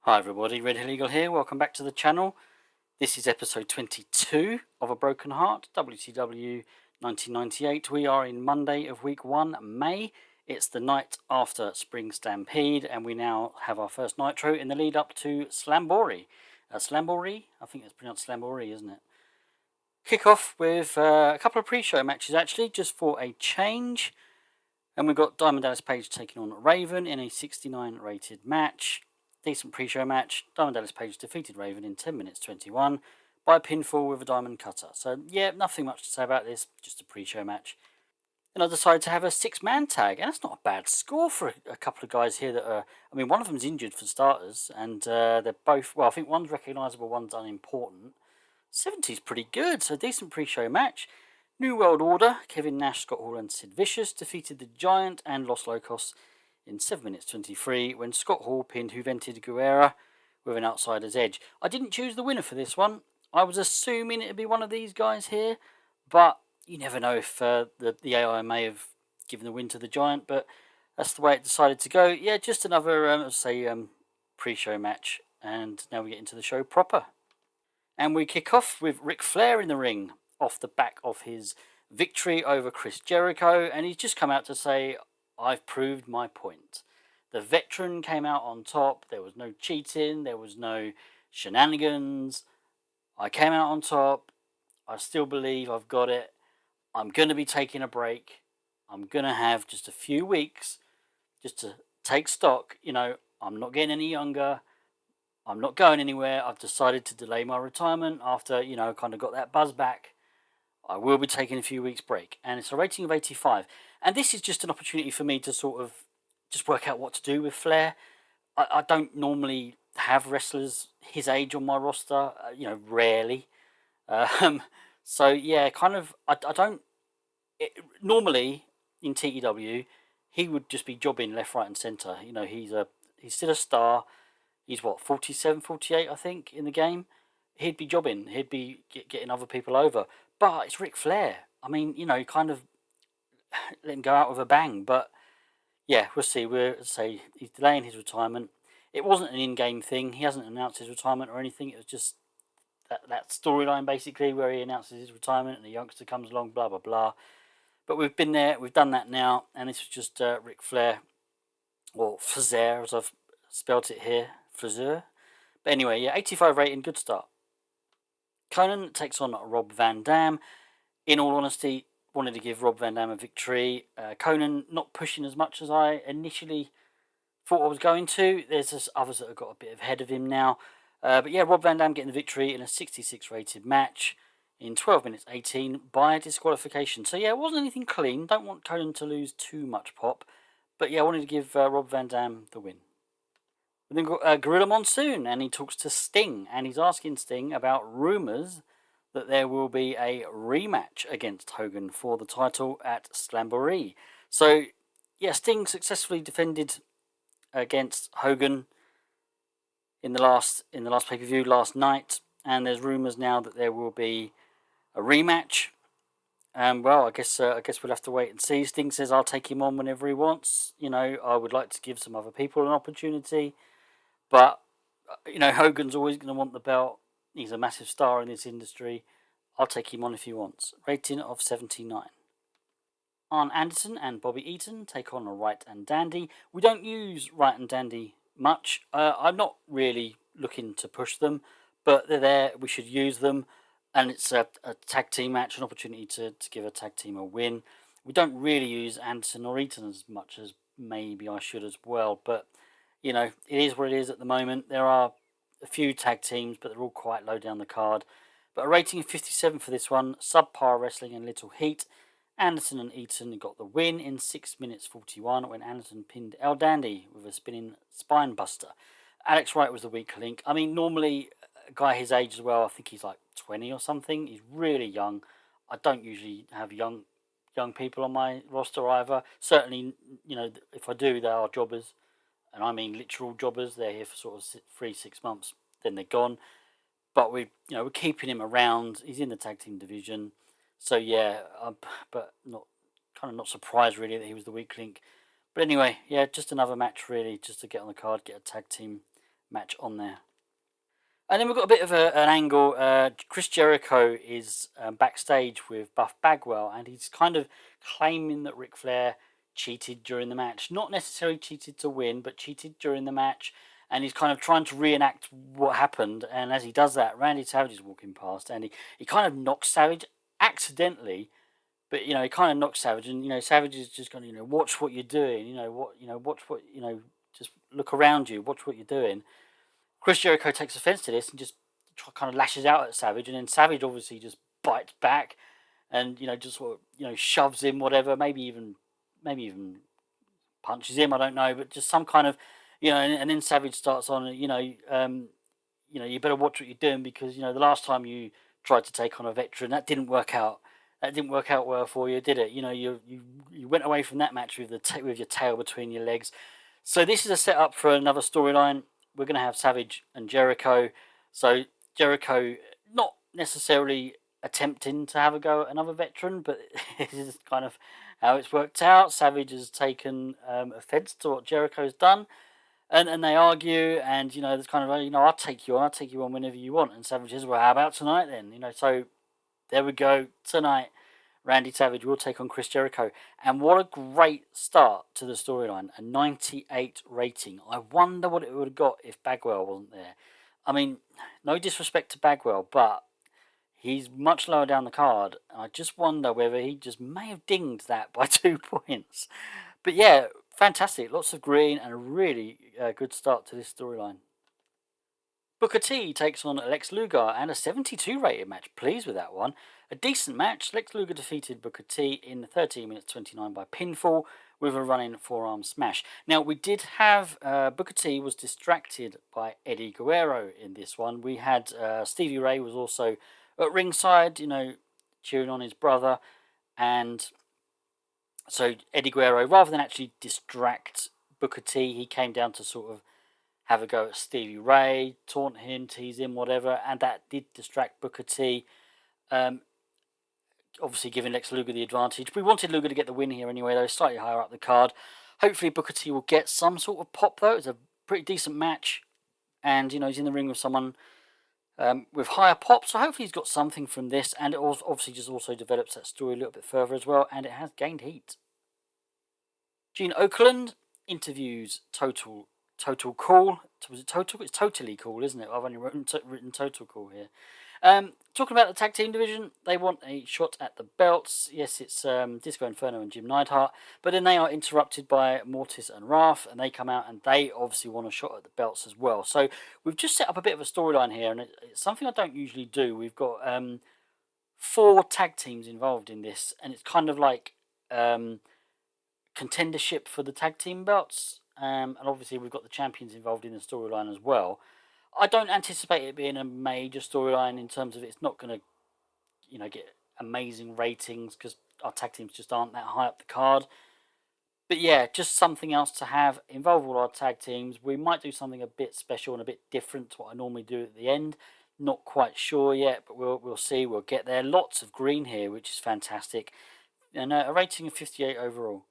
Hi everybody, Red Hill Eagle here, welcome back to the channel. This is episode 22 of A Broken Heart, WCW 1998. We are in Monday of week 1, May. It's the night after Spring Stampede, and we now have our first Nitro in the lead up to Slamboree. Slamboree? I think it's pronounced Slamboree, isn't it? Kick off with a couple of pre-show matches actually, just for a change. And we've got Diamond Dallas Page taking on Raven in a 69 rated match. Decent pre-show match. Diamond Dallas Page defeated Raven in 10 minutes 21 by pinfall with a diamond cutter. So yeah, nothing much to say about this, just a pre-show match. Then I decided to have a 6-man tag, and that's not a bad score for a couple of guys here that are, I mean, one of them's injured for starters, and they're both, well, I think one's recognisable, one's unimportant. 70's pretty good, so decent pre-show match. New World Order, Kevin Nash, Scott Hall and Sid Vicious defeated the Giant and Los Locos in 7 minutes 23 when Scott Hall pinned Juventud Guerrera with an outsider's edge. I didn't choose the winner for this one. I was assuming it would be one of these guys here, but you never know if the AI may have given the win to the Giant, but that's the way it decided to go. Yeah, just another, pre-show match, and now we get into the show proper. And we kick off with Ric Flair in the ring off the back of his victory over Chris Jericho, and he's just come out to say, I've proved my point. The veteran came out on top. There was no cheating. There was no shenanigans. I came out on top. I still believe I've got it. I'm going to be taking a break. I'm going to have just a few weeks just to take stock. You know, I'm not getting any younger. I'm not going anywhere. I've decided to delay my retirement after, kind of got that buzz back. I will be taking a few weeks break. And it's a rating of 85. And this is just an opportunity for me to sort of just work out what to do with Flair. I don't normally have wrestlers his age on my roster, rarely. So, yeah, kind of, I don't, normally in TEW, he would just be jobbing left, right and centre. You know, he's still a star. He's what, 47, 48, I think, in the game. He'd be jobbing. He'd be getting other people over. But it's Ric Flair. I mean, kind of let him go out with a bang. But yeah, we'll see. He's delaying his retirement. It wasn't an in-game thing. He hasn't announced his retirement or anything. It was just that storyline basically where he announces his retirement and the youngster comes along, blah blah blah. But we've been there. We've done that now, and this was just Ric Flair, or Flair as I've spelt it here, Flair. But anyway, yeah, 85 rating, good start. Conan takes on Rob Van Dam. In all honesty, wanted to give Rob Van Dam a victory. Conan not pushing as much as I initially thought I was going to. There's just others that have got a bit ahead of him now. But yeah, Rob Van Dam getting the victory in a 66 rated match in 12 minutes 18 by disqualification. So yeah, it wasn't anything clean. Don't want Conan to lose too much pop. But yeah, I wanted to give Rob Van Dam the win. We then got Gorilla Monsoon, and he talks to Sting, and he's asking Sting about rumours that there will be a rematch against Hogan for the title at Slamboree. So, yeah, Sting successfully defended against Hogan in the last pay-per-view last night, and there's rumours now that there will be a rematch. Well, I guess we'll have to wait and see. Sting says I'll take him on whenever he wants. I would like to give some other people an opportunity. But, Hogan's always going to want the belt. He's a massive star in this industry. I'll take him on if he wants. Rating of 79. Arn Anderson and Bobby Eaton take on Wright and Dandy. We don't use Wright and Dandy much. I'm not really looking to push them, but they're there. We should use them. And it's a tag team match, an opportunity to give a tag team a win. We don't really use Anderson or Eaton as much as maybe I should as well, but it is what it is at the moment. There are a few tag teams, but they're all quite low down the card. But a rating of 57 for this one. Subpar wrestling and little heat. Anderson and Eaton got the win in 6 minutes 41 when Anderson pinned El Dandy with a spinning spine buster. Alex Wright was the weak link. I mean, normally a guy his age as well, I think he's like 20 or something. He's really young. I don't usually have young people on my roster either. Certainly, if I do, they are jobbers. And I mean literal jobbers. They're here for sort of 3-6 months, then they're gone. But we're keeping him around. He's in the tag team division, so yeah. But not surprised really that he was the weak link. But anyway, yeah, just another match really, just to get on the card, get a tag team match on there. And then we've got a bit of an angle. Chris Jericho is backstage with Buff Bagwell, and he's kind of claiming that Ric Flair cheated during the match. Not necessarily cheated to win, but cheated during the match. And he's kind of trying to reenact what happened. And as he does that, Randy Savage is walking past, and he kind of knocks Savage accidentally. But he kind of knocks Savage, and Savage is just going to watch what you're doing. Watch what just look around you, watch what you're doing. Chris Jericho takes offense to this and just kind of lashes out at Savage, and then Savage obviously just bites back, and just sort of shoves him, whatever, maybe even punches him. I don't know, but just some kind of and then Savage starts on you better watch what you're doing, because the last time you tried to take on a veteran, that didn't work out. That didn't work out well for you, did it? You went away from that match with with your tail between your legs. So this is a setup for another storyline. We're going to have Savage and Jericho. So Jericho not necessarily attempting to have a go at another veteran, but this is kind of how it's worked out. Savage has taken offense to what Jericho's done, and they argue, and there's kind of I'll take you on whenever you want. And Savage says, well, how about tonight then? So there we go. Tonight, Randy Savage will take on Chris Jericho. And what a great start to the storyline. A 98 rating. I wonder what it would have got if Bagwell wasn't there. I mean, no disrespect to Bagwell, but he's much lower down the card. I just wonder whether he just may have dinged that by 2 points. But yeah, fantastic. Lots of green and a really good start to this storyline. Booker T takes on Lex Luger, and a 72 rated match. Pleased with that one. A decent match. Lex Luger defeated Booker T in 13 minutes 29 by pinfall with a running forearm smash. Now, we did have Booker T was distracted by Eddie Guerrero in this one. We had Stevie Ray was also at ringside, cheering on his brother. And so Eddie Guerrero, rather than actually distract Booker T, he came down to sort of have a go at Stevie Ray, taunt him, tease him, whatever, and that did distract Booker T. Obviously giving Lex Luger the advantage. We wanted Luger to get the win here anyway, though, slightly higher up the card. Hopefully Booker T will get some sort of pop, though. It's a pretty decent match, and he's in the ring with someone with higher pop, so hopefully he's got something from this, and it obviously just also develops that story a little bit further as well, and it has gained heat. Gene Okerlund interviews Total Cool. Was it Total? It's Totally Cool, isn't it? I've only written Total Cool here. Talking about the tag team division, they want a shot at the belts. Yes, it's Disco Inferno and Jim Neidhart, but then they are interrupted by Mortis and Wrath, and they come out and they obviously want a shot at the belts as well. So we've just set up a bit of a storyline here, and it's something I don't usually do. We've got 4 tag teams involved in this, and it's kind of like contendership for the tag team belts. And obviously we've got the champions involved in the storyline as well. I don't anticipate it being a major storyline in terms of it's not going to, get amazing ratings because our tag teams just aren't that high up the card. But yeah, just something else to have involve all our tag teams. We might do something a bit special and a bit different to what I normally do at the end. Not quite sure yet, but we'll see. We'll get there. Lots of green here, which is fantastic, and a rating of 58 overall.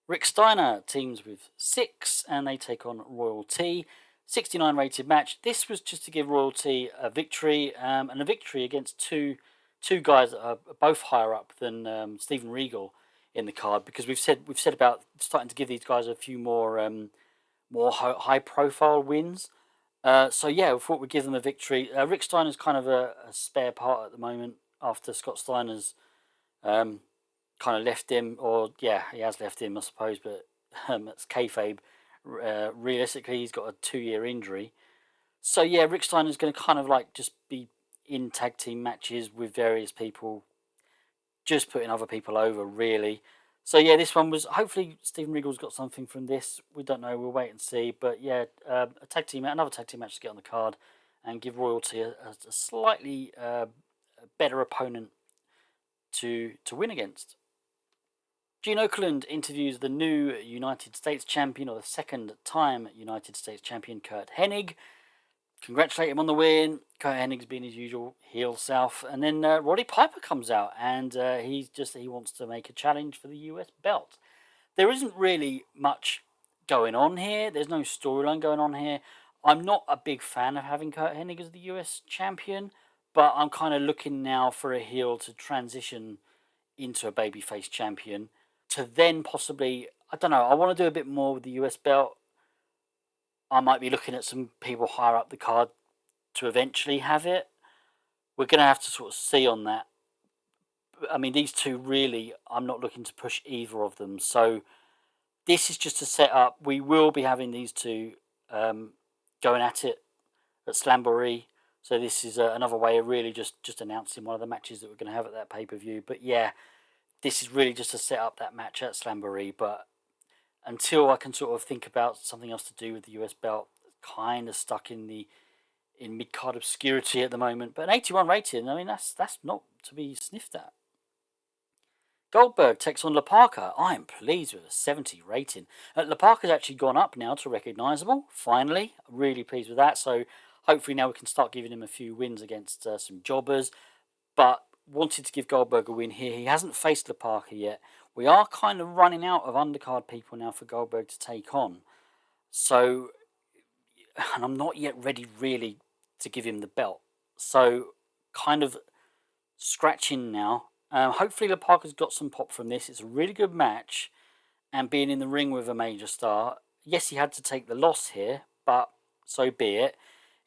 Rick Steiner teams with 6, and they take on Royalty. 69 rated match. This was just to give Royalty a victory, and a victory against two guys that are both higher up than Steven Regal in the card, because we've said about starting to give these guys a few more high profile wins. So yeah, we thought we'd give them a victory. Rick Steiner's kind of a spare part at the moment after Scott Steiner's kind of left him, or yeah, he has left him, I suppose, but that's kayfabe. Realistically, he's got a 2-year injury. So yeah, Rick Steiner's going to kind of like just be in tag team matches with various people, just putting other people over, really. So yeah, this one was, hopefully Steven Regal's got something from this. We don't know, we'll wait and see. But yeah, another tag team match to get on the card and give Royalty a slightly better opponent to win against. Gene Okerlund interviews the new United States champion, or the second time United States champion, Kurt Hennig. Congratulate him on the win. Kurt Hennig's been his usual heel self. And then Roddy Piper comes out, and he wants to make a challenge for the US belt. There isn't really much going on here. There's no storyline going on here. I'm not a big fan of having Kurt Hennig as the US champion, but I'm kind of looking now for a heel to transition into a babyface champion to then possibly, I don't know, I want to do a bit more with the US belt. I might be looking at some people higher up the card to eventually have it. We're going to have to sort of see on that. I mean, these two really, I'm not looking to push either of them. So this is just a setup. We will be having these two going at it at Slamboree. So this is another way of really just announcing one of the matches that we're going to have at that pay-per-view. But yeah, this is really just to set up that match at Slamboree. But until I can sort of think about something else to do with the US belt, kind of stuck in mid-card obscurity at the moment. But an 81 rating, I mean, that's not to be sniffed at. Goldberg takes on La Parka. I am pleased with a 70 rating. La Parka's actually gone up now to recognisable, finally. Really pleased with that. So hopefully now we can start giving him a few wins against some jobbers. But wanted to give Goldberg a win here. He hasn't faced La Parka yet. We are kind of running out of undercard people now for Goldberg to take on. So, and I'm not yet ready really to give him the belt. So, kind of scratching now. Hopefully, La Parka's got some pop from this. It's a really good match, and being in the ring with a major star. Yes, he had to take the loss here, but so be it.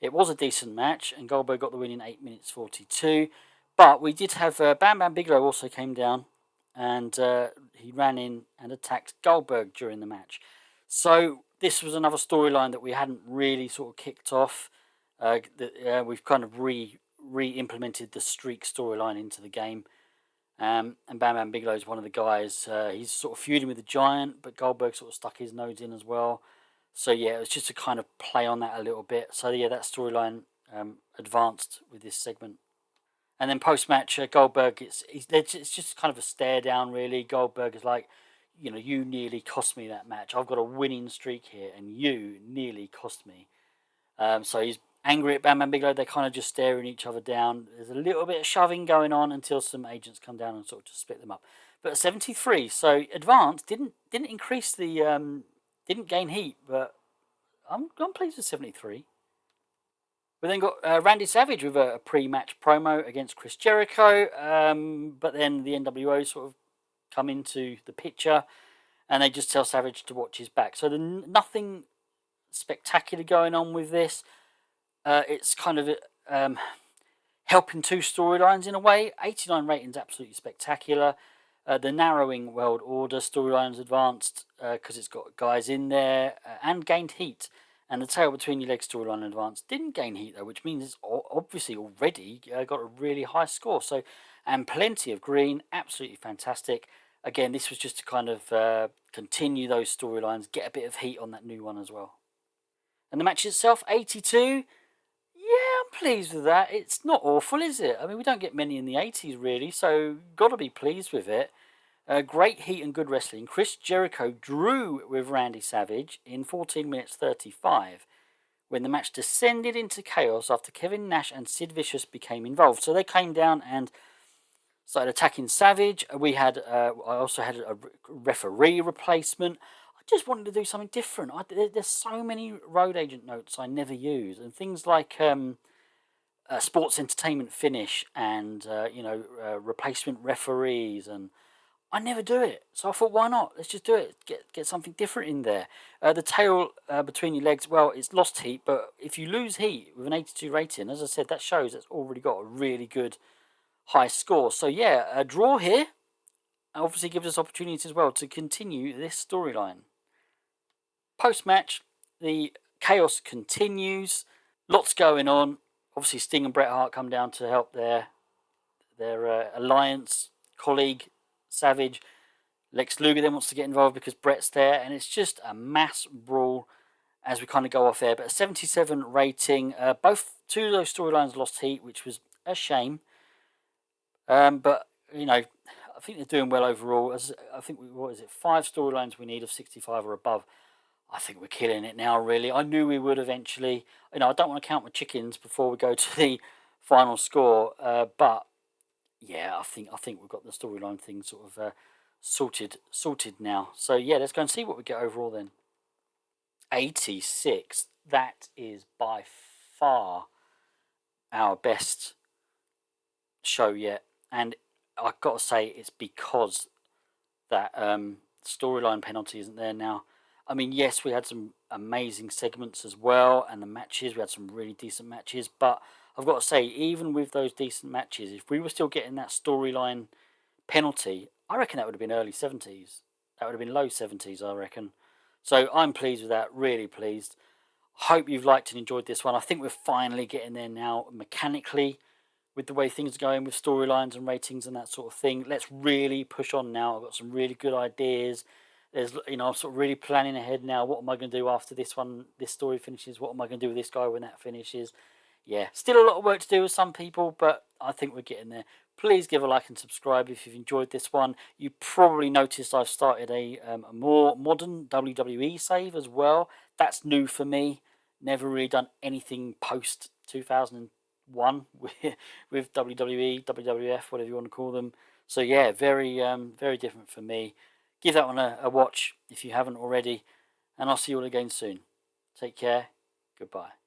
It was a decent match, and Goldberg got the win in 8 minutes 42. But we did have Bam Bam Bigelow also came down, and he ran in and attacked Goldberg during the match. So this was another storyline that we hadn't really sort of kicked off. We've kind of re-implemented the streak storyline into the game. And Bam Bam Bigelow is one of the guys. He's sort of feuding with the Giant, but Goldberg sort of stuck his nose in as well. So yeah, it was just to kind of play on that a little bit. So yeah, that storyline advanced with this segment. And then post-match, Goldberg, it's just kind of a stare down, really. Goldberg is like, you nearly cost me that match. I've got a winning streak here, and you nearly cost me. So he's angry at Bam Bam Bigelow. They're kind of just staring each other down. There's a little bit of shoving going on until some agents come down and sort of just split them up. But 73, so advanced didn't increase the didn't gain heat, but I'm pleased with 73. We then got Randy Savage with a pre-match promo against Chris Jericho, but then the NWO sort of come into the picture, and they just tell Savage to watch his back. So nothing spectacular going on with this. It's kind of helping two storylines in a way. 89 rating's absolutely spectacular. The narrowing World Order storyline's advanced because it's got guys in there and gained heat. And the tail between your legs storyline advanced didn't gain heat though, which means it's obviously already got a really high score. So, and plenty of green, absolutely fantastic. Again, this was just to kind of continue those storylines, get a bit of heat on that new one as well. And the match itself, 82. Yeah, I'm pleased with that. It's not awful, is it? I mean, we don't get many in the 80s really, so got to be pleased with it. Great heat and good wrestling. Chris Jericho drew with Randy Savage in 14 minutes 35 when the match descended into chaos after Kevin Nash and Sid Vicious became involved. So they came down and started attacking Savage. I also had a referee replacement. I just wanted to do something different. There's so many road agent notes I never use, and things like sports entertainment finish and replacement referees, and I never do it. So I thought, why not? Let's just do it. Get something different in there. The tail between your legs, well, it's lost heat, but if you lose heat with an 82 rating, as I said, that shows it's already got a really good high score. So yeah, a draw here obviously gives us opportunities as well to continue this storyline. Post-match, the chaos continues. Lots going on. Obviously, Sting and Bret Hart come down to help their alliance colleague Savage. Lex Luger then wants to get involved because Bret's there, and it's just a mass brawl as we kind of go off air. But a 77 rating. Two of those storylines lost heat, which was a shame. But I think they're doing well overall. I think 5 storylines we need of 65 or above. I think we're killing it now. Really, I knew we would eventually. I don't want to count my chickens before we go to the final score. But yeah, I think we've got the storyline thing sort of sorted now. So yeah, let's go and see what we get overall then. 86. that is by far our best show yet, and I've got to say it's because that storyline penalty isn't there now. I mean, yes, we had some amazing segments as well, and the matches, we had some really decent matches, but I've got to say, even with those decent matches, if we were still getting that storyline penalty, I reckon that would have been early 70s. That would have been low 70s, I reckon. So I'm pleased with that, really pleased. Hope you've liked and enjoyed this one. I think we're finally getting there now mechanically with the way things are going with storylines and ratings and that sort of thing. Let's really push on now. I've got some really good ideas. There's, I'm sort of really planning ahead now. What am I going to do after this one, this story finishes? What am I going to do with this guy when that finishes? Yeah, still a lot of work to do with some people, but I think we're getting there. Please give a like and subscribe if you've enjoyed this one. You probably noticed I've started a more modern WWE save as well. That's new for me. Never really done anything post 2001 with WWE, WWF, whatever you want to call them. So yeah, very different for me. Give that one a watch if you haven't already, and I'll see you all again soon. Take care. Goodbye.